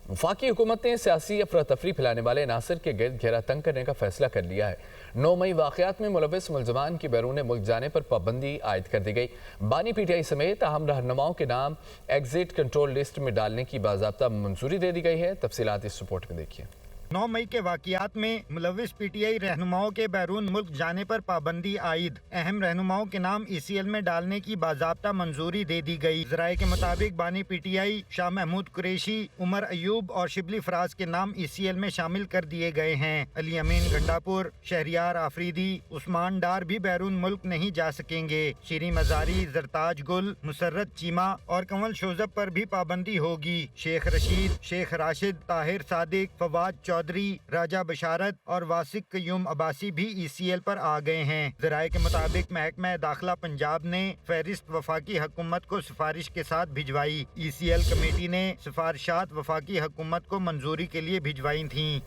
वफाकी हुकूमत ने सियासी अफरा तफरी फैलाने वाले नासिर के गिर्द घेरा तंग करने का फैसला कर लिया है। 9 मई वाक़यात में मुलविस मुलजमान की बैरून मुल्क जाने पर पाबंदी आयद कर दी गई। बानी पीटीआई समेत अहम रहनुमाओं के नाम एग्जिट कंट्रोल लिस्ट में डालने की बाज़ाब्ता मंजूरी दे दी गई है। तफसीलात इस रिपोर्ट में देखिए। 9 मई के वाक़यात में मुलविस पीटीआई रहनुमाओं के बैरून मुल्क जाने पर पाबंदी आयद, अहम रहनुमाओं के नाम ECL में डालने की बाज़ाब्ता मंजूरी दे दी गई। ज़राए के मुताबिक बानी पीटीआई शाह महमूद कुरैशी, उमर अयूब और शिबली फराज के नाम ECL में शामिल कर दिए गए हैं। अली अमीन गंडापुर, शहरियार आफरीदी, उस्मान डार भी बैरून मुल्क नहीं जा सकेंगे। शीरी मजारी, जरताज गुल, मुसर्रत चीमा और कंवल शोजब पर भी पाबंदी होगी। शेख रशीद, शेख राशिद, ताहिर सादिक, फवाद चौधरी, राजा बशारत और वासिक कयूम अब्बासी भी ECL पर आ गए हैं। ज़राए के मुताबिक महकमा दाखिला पंजाब ने फहरिस्त वफाकी हुकूमत को सिफारिश के साथ भिजवाई। ECL कमेटी ने सिफारिशात वफाकी हुकूमत को मंजूरी के लिए भिजवाई थीं।